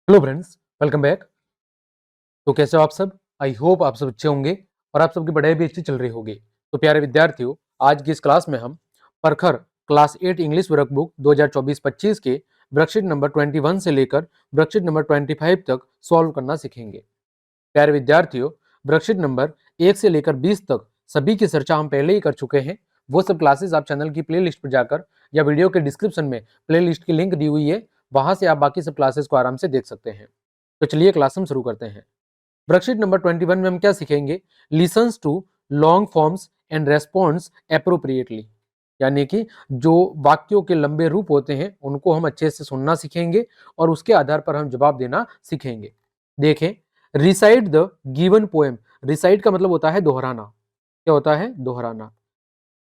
Hello friends, welcome back. तो कैसे हो आप सब? आई होप आप सब अच्छे होंगे और आप सबकी पढ़ाई भी अच्छी चल रही होगी। तो प्यारे विद्यार्थियों, आज की इस क्लास में हम परखर क्लास 8 इंग्लिश वर्कबुक 2024-25 के वर्कशीट नंबर 21 से लेकर वर्कशीट नंबर 25 तक सॉल्व करना सीखेंगे। प्यारे विद्यार्थियों, वर्कशीट नंबर 1 से लेकर 20 तक सभी की चर्चा हम पहले ही कर चुके हैं। वो सब क्लासेस आप चैनल की प्लेलिस्ट पर जाकर या वीडियो के डिस्क्रिप्शन में प्लेलिस्ट की लिंक दी हुई है, वहां से आप बाकी सब क्लासेस को आराम से देख सकते हैं। तो चलिए क्लास हम शुरू करते हैं। वर्कशीट नंबर 21 में हम क्या सीखेंगे? Listens to long forms and response appropriately, यानी कि जो वाक्यों के लंबे रूप होते हैं उनको हम अच्छे से सुनना सीखेंगे और उसके आधार पर हम जवाब देना सीखेंगे। देखें, recite the given poem. Recite का मतलब होता है दोहराना। क्या होता है? दोहराना।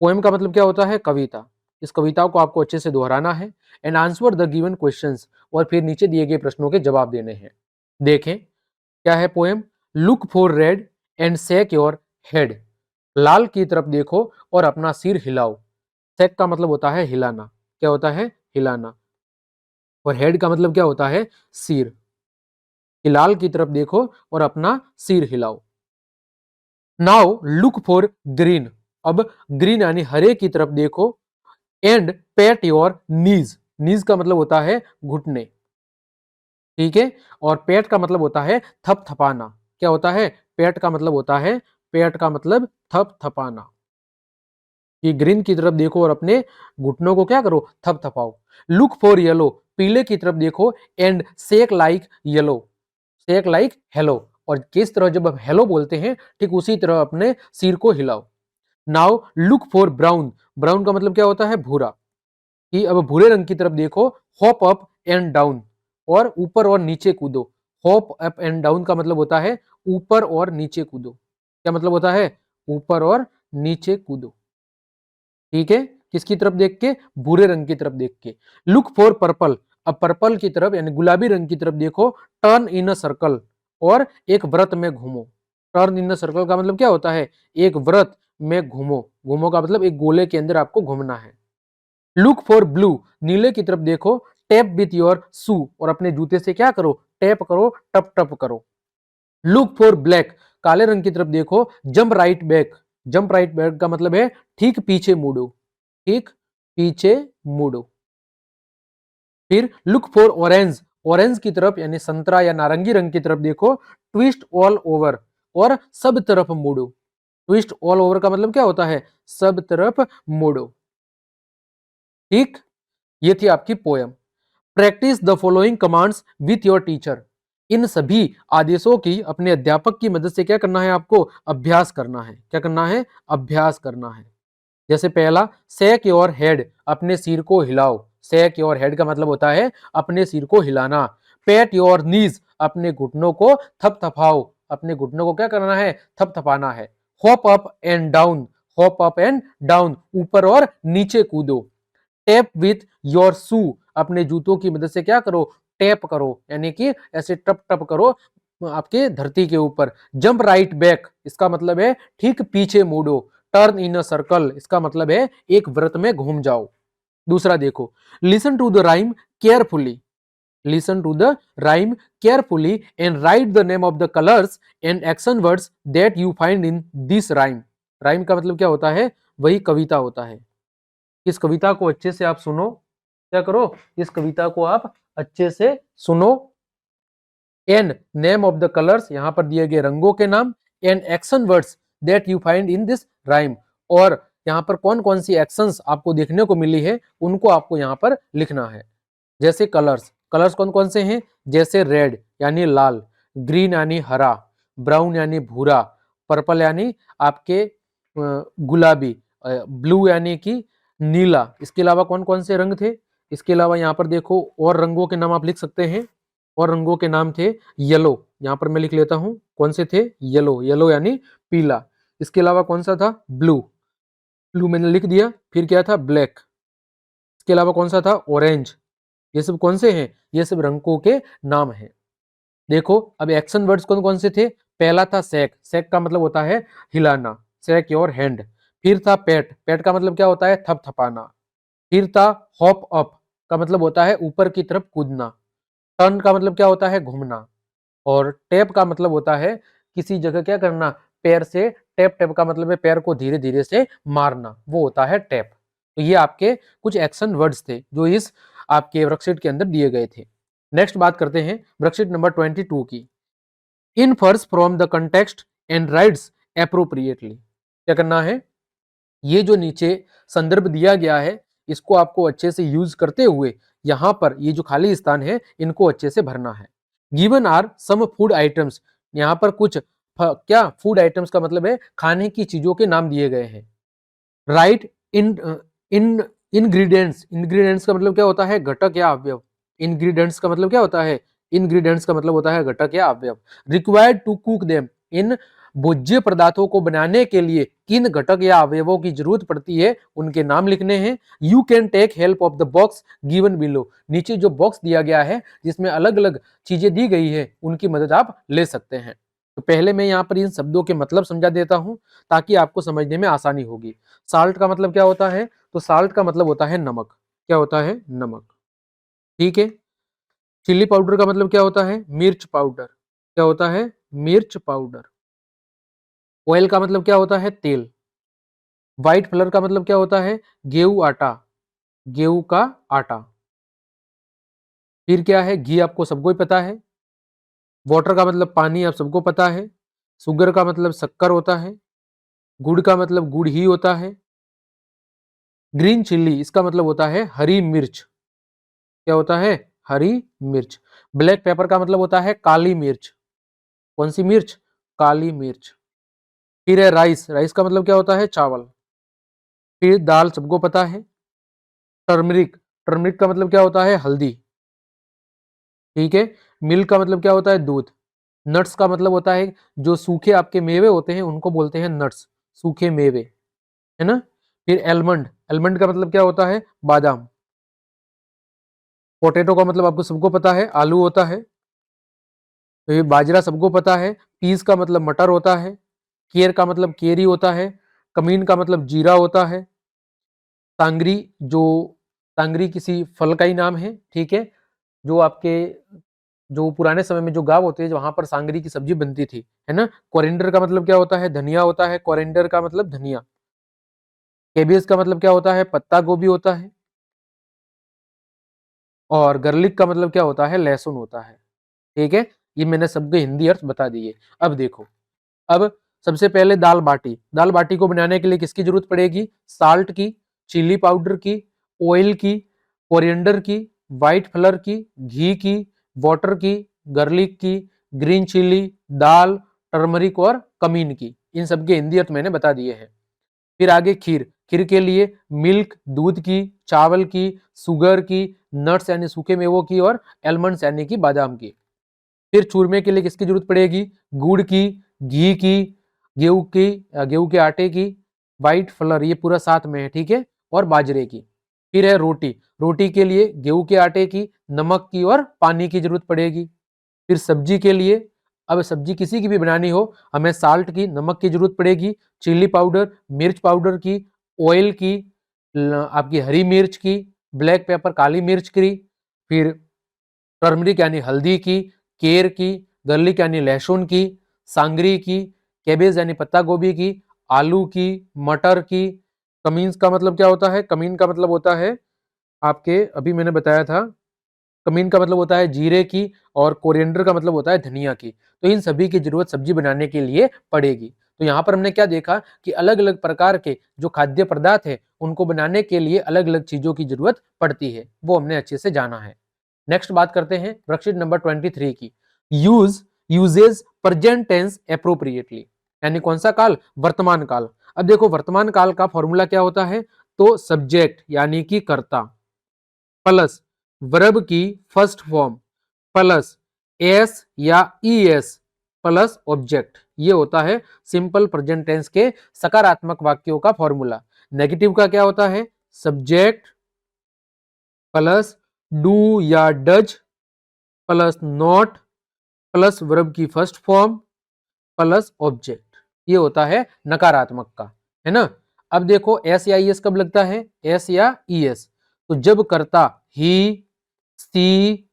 पोएम का मतलब क्या होता है? कविता। इस कविता को आपको अच्छे से दोहराना है। And answer the given questions, और फिर नीचे दिए गए प्रश्नों के जवाब देने हैं। देखें, क्या है poem? Look for red and shake your head. लाल की तरफ देखो और अपना सिर हिलाओ। शेक का मतलब होता है हिलाना। क्या होता है? हिलाना। और हेड का मतलब क्या होता है? सिर। कि लाल की तरफ देखो और अपना सिर हिलाओ। Now look for green. अब ग्रीन यानी हरे की तरफ देखो। And pet your knees. नीज का मतलब होता है घुटने। ठीक है। और पेट का मतलब होता है थपथपाना। क्या होता है? पेट का मतलब होता है, पेट का मतलब थपथपाना। कि ग्रीन की तरफ देखो और अपने घुटनों को क्या करो? थपथपाओ। Look for yellow. पीले की तरफ देखो। And shake like yellow. Shake like hello. और किस तरह जब हम हेलो बोलते हैं, ठीक उसी तरह अपने सिर को हिलाओ। Now look for brown. Brown का मतलब क्या होता है? भूरा। कि अब भूरे रंग की तरफ देखो। Hop up and down. और ऊपर और नीचे कूदो। हॉप अप एंड डाउन का मतलब होता है ऊपर और नीचे कूदो। क्या मतलब होता है? ऊपर और नीचे कूदो। ठीक है। किसकी तरफ देख के? भूरे रंग की तरफ देख के। Look for purple. अब पर्पल की तरफ यानी गुलाबी रंग की तरफ देखो। Turn in a circle. और एक वृत्त में घूमो। टर्न इन अ सर्कल का मतलब क्या होता है? एक वृत्त में घूमो। घूमो का मतलब एक गोले के अंदर आपको घूमना है। Look for blue. नीले की तरफ देखो। टैप विथ योर शू। और अपने जूते से क्या करो? टैप करो, टप टप करो। Look for black. काले रंग की तरफ देखो। Jump right back. Jump right back का मतलब है ठीक पीछे मुड़ो। ठीक पीछे मुड़ो। फिर लुक फॉर ऑरेंज। ऑरेंज की तरफ यानी संतरा या नारंगी रंग की तरफ देखो। Twist all over. और सब तरफ मुड़ो। ट्विस्ट ऑल ओवर का मतलब क्या होता है? सब तरफ मुड़ो। ठीक। ये थी आपकी poem. Practice the following commands with your teacher. इन सभी आदेशों की अपने अध्यापक की मदद से क्या करना है? आपको अभ्यास करना है। क्या करना है? अभ्यास करना है। जैसे पहला, सेक योर हेड। अपने सिर को हिलाओ। सेक योर हेड का मतलब होता है अपने सिर को हिलाना। पेट योर नीज। अपने घुटनों को थपथपाओ। अपने घुटनों को क्या करना है? थपथपाना है। Hop up and down. Hop up and down, ऊपर और नीचे कूदो। टैप विथ योर शू। अपने जूतों की मदद से क्या करो? टैप करो, यानी कि ऐसे टप टप करो आपके धरती के ऊपर। जंप राइट बैक, इसका मतलब है ठीक पीछे मुड़ो। टर्न इन अ सर्कल, इसका मतलब है एक वृत्त में घूम जाओ। दूसरा देखो, listen to the rhyme carefully. Listen to the rhyme carefully and write the name of the colours and action words that you find in this rhyme. Rhyme का मतलब क्या होता है? वही कविता होता है। इस कविता को अच्छे से आप सुनो। क्या करो? इस कविता को आप अच्छे से सुनो। And name of the colours, यहां पर दिए गए रंगों के नाम। And action words that you find in this rhyme. और यहां पर कौन कौन सी एक्शंस आपको देखने को मिली है, उनको आपको यहां पर लिखना है। जैसे कलर्स, कलर्स कौन कौन से हैं? जैसे रेड यानी लाल, ग्रीन यानी हरा, ब्राउन यानी भूरा, पर्पल यानी आपके गुलाबी, ब्लू यानी कि नीला। इसके अलावा कौन कौन से रंग थे? इसके अलावा यहाँ पर देखो और रंगों के नाम आप लिख सकते हैं। और रंगों के नाम थे येलो। यहाँ पर मैं लिख लेता हूँ कौन से थे? येलो। येलो यानी पीला। इसके अलावा कौन सा था? ब्लू। ब्लू मैंने लिख दिया। फिर क्या था? ब्लैक। इसके अलावा कौन सा था? ऑरेंज। ये सब कौन से हैं? ये सब रंगों के नाम हैं। देखो अब एक्शन वर्ड्स कौन कौन से थे? पहला था सेक। सेक का मतलब होता है हिलाना। सेक योर हैंड। फिर था पेट। पेट का मतलब क्या होता है? थपथपाना। फिर था हॉप अप, का मतलब होता है ऊपर की तरफ कूदना। टर्न का मतलब क्या होता है, घूमना। और टैप का मतलब होता है किसी जगह क्या करना, पैर से टैप, टैप का मतलब है पैर को धीरे धीरे से मारना, वो होता है टैप। तो ये आपके कुछ एक्शन वर्ड्स थे जो इस आपके वर्कशीट के अंदर दिए गए थे। नेक्स्ट बात करते हैं वर्कशीट नंबर 22 की। Infers from the context and writes appropriately. क्या करना है, ये जो नीचे संदर्भ दिया गया है इसको आपको अच्छे से यूज करते हुए यहां पर ये जो खाली स्थान है इनको अच्छे से भरना है। Given are some food items, यहाँ पर कुछ क्या फूड आइटम्स का मतलब है खाने की चीजों के नाम दिए गए हैं। राइट इन इन इंग्रेडिएंट्स, इंग्रेडिएंट्स का मतलब क्या होता है, घटक या अवयव। इंग्रेडिएंट्स का मतलब क्या होता है, इंग्रेडिएंट्स का मतलब होता है घटक या अवयव। रिक्वायर्ड टू कुक देम, इन भोज्य पदार्थों को बनाने के लिए किन घटक या अवयवों की जरूरत पड़ती है उनके नाम लिखने हैं। You can take help of the box given below, नीचे जो बॉक्स दिया गया है जिसमें अलग अलग चीजें दी गई है उनकी मदद आप ले सकते हैं। तो पहले मैं यहाँ पर इन शब्दों के मतलब समझा देता हूं ताकि आपको समझने में आसानी होगी। साल्ट का मतलब क्या होता है, तो साल्ट का मतलब होता है नमक। क्या होता है, नमक। ठीक है। चिल्ली पाउडर का मतलब क्या होता है, मिर्च पाउडर। क्या होता है, मिर्च पाउडर। ऑयल का मतलब क्या होता है, तेल। व्हाइट फ्लर का मतलब क्या होता है, गेहूं आटा, गेहूं का आटा। फिर क्या है, घी आपको सबको ही पता है। वाटर का मतलब पानी, आप सबको पता है। शुगर का मतलब शक्कर होता है। गुड़ का मतलब गुड़ ही होता है। ग्रीन चिल्ली इसका मतलब होता है हरी मिर्च। क्या होता है, हरी मिर्च। ब्लैक पेपर का मतलब होता है काली मिर्च। कौन सी मिर्च, काली मिर्च। फिर है राइस, राइस का मतलब क्या होता है, चावल। फिर दाल सबको पता है। टर्मरिक, टर्मरिक का मतलब क्या होता है, हल्दी। ठीक है। मिल्क का मतलब क्या होता है, दूध। नट्स का मतलब होता है जो सूखे आपके मेवे होते हैं उनको बोलते हैं नट्स, सूखे मेवे, है ना। फिर एलमंड, एलमंड का मतलब क्या होता है, बादाम। पोटैटो का मतलब आपको सबको पता है, आलू होता है। तो ये बाजरा सबको पता है। पीस का मतलब मटर होता है। केर का मतलब केरी होता है। कमीन का मतलब जीरा होता है। तांगरी, जो तांगरी किसी फल का ही नाम है। ठीक है। जो आपके जो पुराने समय में जो गांव होते हैं वहां पर सांगरी की सब्जी बनती थी, है ना। कोरिएंडर का मतलब क्या होता है, धनिया होता है। कोरिएंडर का मतलब धनिया। केबेज का मतलब क्या होता है, पत्ता गोभी होता है। और गर्लिक का मतलब क्या होता है, लहसुन होता है। ठीक है। ये मैंने सबके हिंदी अर्थ बता दिए। अब देखो, अब सबसे पहले दाल बाटी, दाल बाटी को बनाने के लिए किसकी जरूरत पड़ेगी, साल्ट की, चिल्ली पाउडर की, ऑयल की, कोरिएंडर की, व्हाइट फ्लर की, घी की, वाटर की, गार्लिक की, ग्रीन चिल्ली, दाल, टर्मरिक और कमीन की। इन सबके हिंदी अर्थ मैंने बता दिए हैं। फिर आगे खीर, खीर के लिए मिल्क, दूध की, चावल की, शुगर की, नट्स यानी सूखे मेवों की और एलमंड्स यानी कि बादाम की। फिर चूरमे के लिए किसकी जरूरत पड़ेगी, गुड़ की, घी की, गेहूं की, गेहूं के आटे की, व्हाइट फ्लर, ये पूरा साथ में है। ठीक है। और बाजरे की। फिर है रोटी, रोटी के लिए गेहूं के आटे की, नमक की और पानी की जरूरत पड़ेगी। फिर सब्जी के लिए, अब सब्जी किसी की भी बनानी हो हमें साल्ट की, नमक की जरूरत पड़ेगी, चिल्ली पाउडर, मिर्च पाउडर की, ऑयल की, आपकी हरी मिर्च की, ब्लैक पेपर काली मिर्च की, फिर टर्मरिक यानी हल्दी की, केर की, गर्लिक यानी लहसुन की, सांगरी की, कैबेज यानी पत्ता गोभी की, आलू की, मटर की। कमीन्स का मतलब क्या होता है, कमीन का मतलब होता है आपके, अभी मैंने बताया था, कमीन का मतलब होता है जीरे की, और कोरिएंडर का मतलब होता है धनिया की। तो इन सभी की जरूरत सब्जी बनाने के लिए पड़ेगी। तो यहाँ पर हमने क्या देखा कि अलग अलग प्रकार के जो खाद्य पदार्थ है उनको बनाने के लिए अलग अलग चीजों की जरूरत पड़ती है, वो हमने अच्छे से जाना है। नेक्स्ट बात करते हैं वर्कशीट नंबर 23 की। Use, uses present tense appropriately, यानी कौन सा काल, वर्तमान काल। अब देखो वर्तमान काल का फॉर्मूला क्या होता है, तो सब्जेक्ट यानी कि कर्ता प्लस वर्ब की फर्स्ट फॉर्म प्लस एस या ईएस प्लस ऑब्जेक्ट, ये होता है सिंपल प्रेजेंट टेंस के सकारात्मक वाक्यों का फॉर्मूला। नेगेटिव का क्या होता है, सब्जेक्ट प्लस डू या does plus not plus verb की फर्स्ट फॉर्म प्लस ऑब्जेक्ट, ये होता है नकारात्मक का, है ना। अब देखो एस या ईएस कब लगता है, एस या ईएस, तो जब कर्ता ही, सी,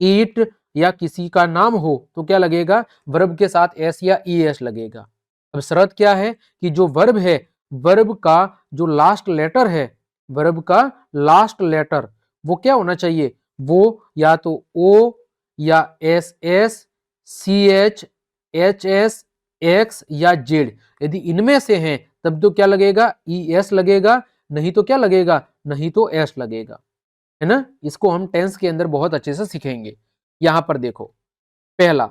ईट या किसी का नाम हो तो क्या लगेगा, वर्ब के साथ एस या ई एस लगेगा। अब शर्त क्या है कि जो वर्ब है, वर्ब का जो लास्ट लेटर है, वर्ब का लास्ट लेटर वो क्या होना चाहिए, वो या तो ओ या S S, C H, H S, X या जेड। यदि इनमें से हैं तब तो क्या लगेगा, ई एस लगेगा, नहीं तो क्या लगेगा, नहीं तो एस लगेगा, है ना। इसको हम टेंस के अंदर बहुत अच्छे से सीखेंगे। यहां पर देखो, पहला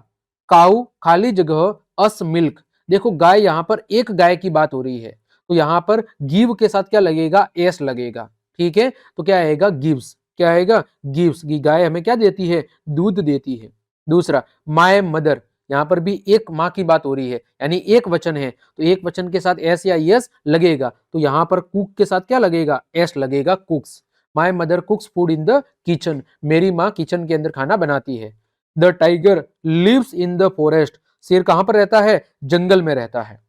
काउ खाली जगह अस मिल्क। देखो गाय, यहां पर एक गाय की बात हो रही है, तो यहां पर गिव के साथ क्या लगेगा, एस लगेगा। ठीक है, तो क्या आएगा, गिव्स। क्या आएगा, गिव्स। की गाय हमें क्या देती है, दूध देती है। दूसरा माय मदर, यहां पर भी एक माँ की बात हो रही है, यानी एक वचन है, तो एक वचन के साथ एस या यस लगेगा, तो यहां पर कुक के साथ क्या लगेगा, एस लगेगा, cooks. My mother cooks food in the kitchen, मेरी माँ किचन के अंदर खाना बनाती है। The tiger lives in the forest, शेर कहां पर रहता है, जंगल में रहता है।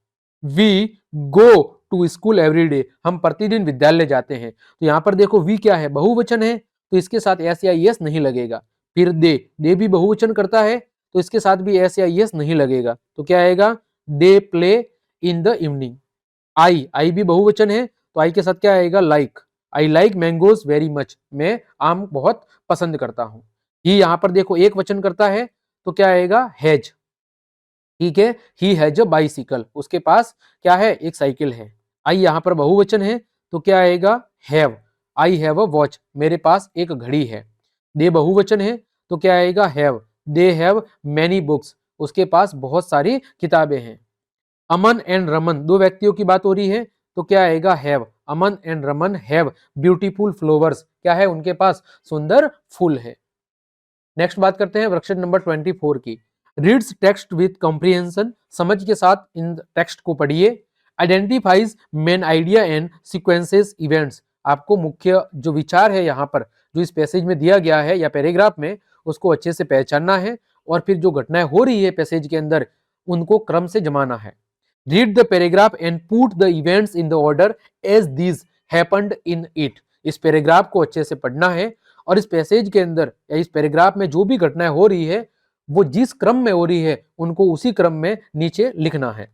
We go to school every day, हम प्रतिदिन विद्यालय जाते हैं। तो यहां पर देखो वी क्या है, बहुवचन है, तो इसके साथ एस या यस नहीं लगेगा। फिर दे भी बहुवचन करता है, तो इसके साथ भी एस या यस नहीं लगेगा, तो क्या आएगा, they play in the evening. I भी बहुवचन है, तो आई के साथ क्या आएगा, like. I like mangoes very much, मैं आम बहुत पसंद करता हूं। ही यहां पर देखो एक वचन करता है, तो क्या आएगा, हैज। ठीक है, ही हैज अ बाइसिकल, उसके पास क्या है, एक साइकिल है। आई यहां पर बहुवचन है, तो क्या आएगा, have. I have a watch, मेरे पास एक घड़ी है। दे बहुवचन है, तो क्या आएगा, have. They have many books, उसके पास बहुत सारी किताबें हैं। अमन एंड रमन, दो व्यक्तियों की बात हो रही है, तो क्या आएगा, have. Aman and Raman have beautiful flowers, क्या है, उनके पास सुंदर फूल है। नेक्स्ट बात करते हैं वर्कशीट नंबर 24 की। रीड्स टेक्स्ट विद कॉम्प्रिहेंशन, समझ के साथ इन टेक्स्ट को पढ़िए। Identifies main idea and sequences events, आपको मुख्य जो विचार है यहाँ पर जो इस पैसेज में दिया गया है या पैराग्राफ में, उसको अच्छे से पहचानना है, और फिर जो घटनाएं हो रही है पैसेज के अंदर उनको क्रम से जमाना है। Read the paragraph and put the events in the order as these happened in it, इस पैराग्राफ को अच्छे से पढ़ना है, और इस पैसेज के अंदर या इस पैराग्राफ में जो भी घटनाएं हो रही है वो जिस क्रम में हो रही है उनको उसी क्रम में नीचे लिखना है।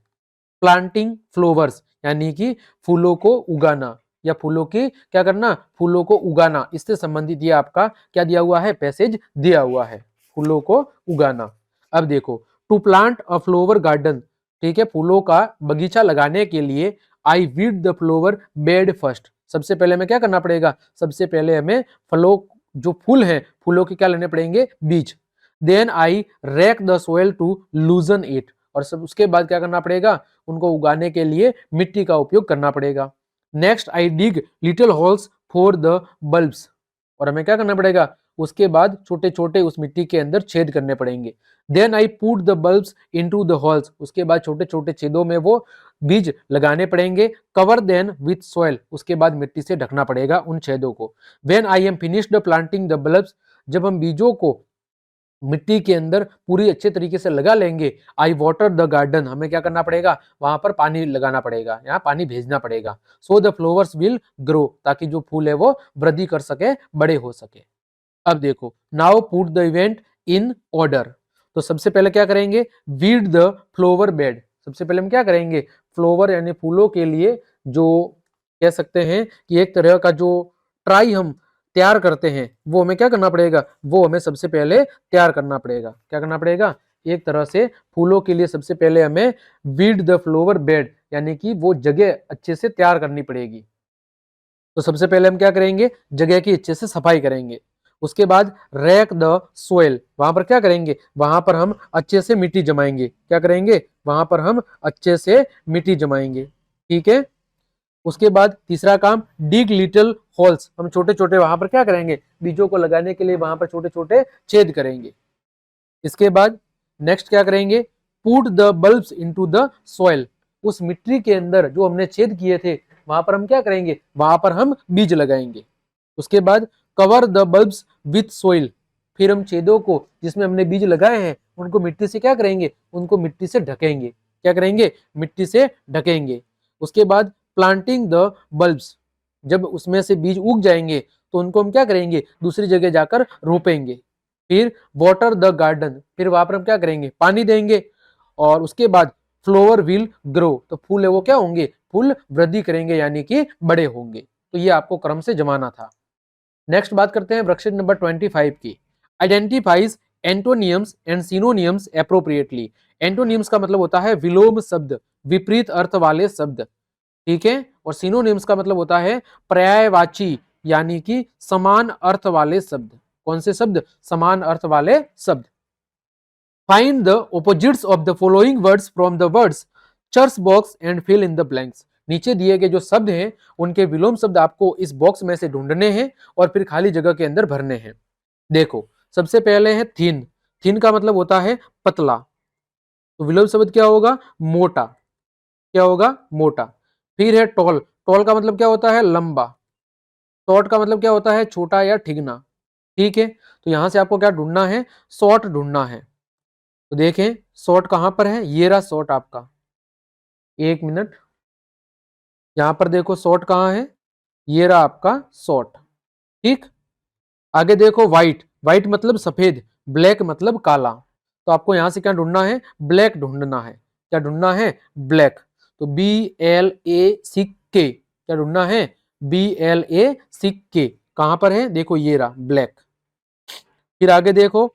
प्लांटिंग फ्लावर्स, यानी कि फूलों को उगाना, या फूलों की क्या करना, फूलों को उगाना, इससे संबंधित ये आपका क्या दिया हुआ है, पैसेज दिया हुआ है, फूलों को उगाना। अब देखो, to plant a flower garden, ठीक है, फूलों का बगीचा लगाने के लिए I weed the flower bed first, सबसे पहले हमें क्या करना पड़ेगा, सबसे पहले हमें फलों, जो फूल हैं फूलों के क्या लेने पड़ेंगे, बीज। Then I rake the soil to loosen it, और सब उसके बाद क्या करना पड़ेगा, उनको उगाने के लिए मिट्टी का उपयोग करना पड़ेगा। Next I dig little holes for the bulbs, और हमें क्या करना पड़ेगा, उसके बाद छोटे छोटे उस मिट्टी के अंदर छेद करने पड़ेंगे। Then I put the bulbs into the holes, उसके बाद छोटे छोटे छेदों में वो बीज लगाने पड़ेंगे। कवर देन विथ सॉइल, उसके बाद मिट्टी से ढकना पड़ेगा उन छेदों को। When I am finished planting the bulbs, जब हम बीजों को मिट्टी के अंदर पूरी अच्छे तरीके से लगा लेंगे, आई वाटर द गार्डन, हमें क्या करना पड़ेगा, वहां पर पानी लगाना पड़ेगा, यहाँ पानी भेजना पड़ेगा। So the flowers will grow, ताकि जो फूल है वो वृद्धि कर सके, बड़े हो सके। अब देखो, now put the event in order, तो सबसे पहले क्या करेंगे, वीड द फ्लावर बेड, सबसे पहले हम क्या करेंगे, फ्लावर यानी फूलों के लिए जो कह सकते हैं कि एक तरह का जो ट्राई हम तैयार करते हैं, वो हमें क्या करना पड़ेगा, वो हमें सबसे पहले तैयार करना पड़ेगा। क्या करना पड़ेगा, एक तरह से फूलों के लिए सबसे पहले हमें वीड द फ्लावर बेड, यानी कि वो जगह अच्छे से तैयार करनी पड़ेगी। तो सबसे पहले हम क्या करेंगे, जगह की अच्छे से सफाई करेंगे। उसके बाद रैक द सोयल, वहां पर क्या करेंगे, वहां पर हम अच्छे से मिट्टी जमाएंगे। क्या करेंगे, वहां पर हम अच्छे से मिट्टी जमाएंगे। ठीक है, उसके बाद तीसरा काम, डिग लिटिल होल्स, हम छोटे छोटे वहां पर क्या करेंगे, बीजों को लगाने के लिए वहां पर छोटे छोटे छेद करेंगे। इसके बाद नेक्स्ट क्या करेंगे, put the bulbs into the soil, उस मिट्टी के अंदर जो हमने छेद किए थे वहां पर हम क्या करेंगे, वहां पर हम बीज लगाएंगे। उसके बाद cover the bulbs with soil, फिर हम छेदों को जिसमें हमने बीज लगाए हैं उनको मिट्टी से क्या करेंगे, उनको मिट्टी से ढकेंगे। क्या करेंगे, मिट्टी से ढकेंगे। उसके बाद प्लांटिंग द बल्ब्स, जब उसमें से बीज उग जाएंगे तो उनको हम क्या करेंगे, दूसरी जगह जाकर रोपेंगे। फिर वाटर द गार्डन, फिर वहां पर हम क्या करेंगे, पानी देंगे। और उसके बाद फ्लोवर विल ग्रो, तो फूल है वो क्या होंगे, फूल वृद्धि करेंगे यानी कि बड़े होंगे। तो ये आपको क्रम से जमाना था। नेक्स्ट बात करते हैं वर्कशीट नंबर 25 की। Identifies एंटोनियम्स and synonyms appropriately. एंटोनियम्स का मतलब होता है विलोम शब्द, विपरीत अर्थ वाले शब्द, ठीक है। और सिनोनिम्स का मतलब होता है पर्यायवाची यानी कि समान अर्थ वाले शब्द। कौन से शब्द, समान अर्थ वाले शब्द। Find the opposites of the following words from the words search box and fill in the blanks. नीचे दिए गए जो शब्द हैं उनके विलोम शब्द आपको इस बॉक्स में से ढूंढने हैं और फिर खाली जगह के अंदर भरने हैं। देखो सबसे पहले है थिन। थिन का मतलब होता है पतला, तो विलोम शब्द क्या होगा, मोटा। क्या होगा, मोटा। फिर है टॉल। टॉल का मतलब क्या होता है, लंबा। शॉर्ट का मतलब क्या होता है, छोटा या ठिगना, ठीक है। तो यहां से आपको क्या ढूंढना है, शॉर्ट ढूंढना है। तो देखें शॉर्ट कहां पर है, ये रहा शॉर्ट आपका। एक मिनट, यहां पर देखो शॉर्ट कहां है, ये रहा आपका शॉर्ट, ठीक। आगे देखो व्हाइट। व्हाइट मतलब सफेद, ब्लैक मतलब काला। तो आपको यहां से क्या ढूंढना है, ब्लैक ढूंढना है। क्या ढूंढना है, ब्लैक। तो BLA क्या ढूंढना है, BLA कहां पर है, देखो ये रहा ब्लैक। फिर आगे देखो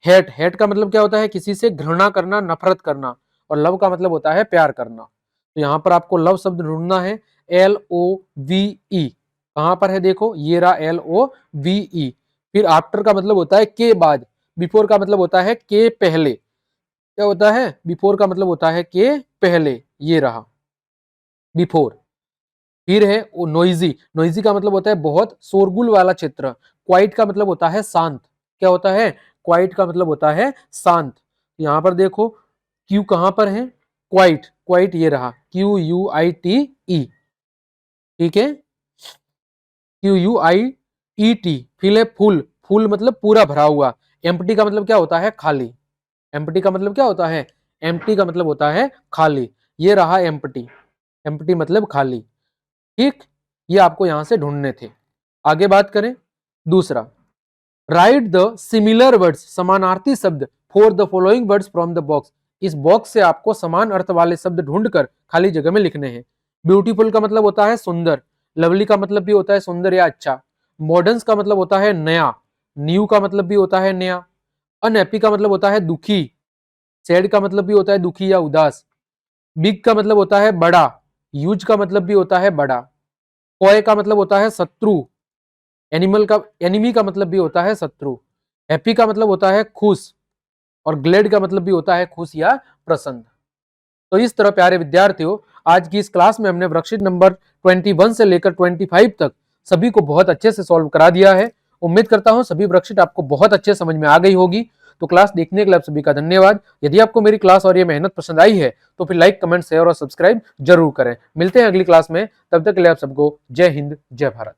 हेट। हेट का मतलब क्या होता है, किसी से घृणा करना, नफरत करना। और लव का मतलब होता है प्यार करना। तो यहां पर आपको लव शब्द ढूंढना है, LOVE। कहां पर है, देखो ये रहा LOVE। फिर आफ्टर का मतलब होता है के बाद। बिफोर का मतलब होता है के पहले। क्या होता है, बिफोर का मतलब होता है के पहले, ये रहा बिफोर। फिर है वो नोइजी। नोइजी का मतलब होता है बहुत शोरगुल वाला क्षेत्र। क्वाइट का मतलब होता है शांत। क्या होता है, क्वाइट का मतलब होता है शांत। यहां पर देखो क्यू कहां पर है, क्वाइट। क्वाइट ये रहा QUITE, ठीक है, QUIET। फिर है फुल। फुल मतलब पूरा भरा हुआ। एम्प्टी का मतलब क्या होता है, खाली। एम्प्टी का मतलब क्या होता है, एम्प्टी का मतलब होता है खाली। ये रहा एम्प्टी। एम्प्टी मतलब खाली, ठीक। ये आपको यहां से ढूंढने थे। आगे बात करें दूसरा, राइट द सिमिलर वर्ड्स, समानार्थी शब्द for the following words from the box. इस बॉक्स से आपको समान अर्थ वाले शब्द ढूंढकर खाली जगह में लिखने हैं। ब्यूटीफुल का मतलब होता है सुंदर। लवली का मतलब भी होता है सुंदर या अच्छा। मॉडर्न का मतलब होता है नया। न्यू का मतलब भी होता है नया। अनहैप्पी का मतलब होता है दुखी। सैड का मतलब भी होता है दुखी या उदास। बिग का मतलब होता है बड़ा। यूज का मतलब भी होता है बड़ा। कॉय का मतलब होता है शत्रु। एनिमल का एनिमी का मतलब भी होता है शत्रु। हैप्पी का मतलब होता है खुश। और ग्लेड का मतलब भी होता है खुश या प्रसन्न। तो इस तरह प्यारे विद्यार्थियों, आज की इस क्लास में हमने वर्कशीट नंबर 21 से लेकर 25 तक सभी को बहुत अच्छे से सॉल्व करा दिया है। उम्मीद करता हूं सभी वर्कशीट आपको बहुत अच्छे समझ में आ गई होगी। तो क्लास देखने के लिए आप सभी का धन्यवाद। यदि आपको मेरी क्लास और ये मेहनत पसंद आई है तो फिर लाइक, कमेंट, शेयर और सब्सक्राइब जरूर करें। मिलते हैं अगली क्लास में, तब तक के लिए आप सबको जय हिंद, जय भारत।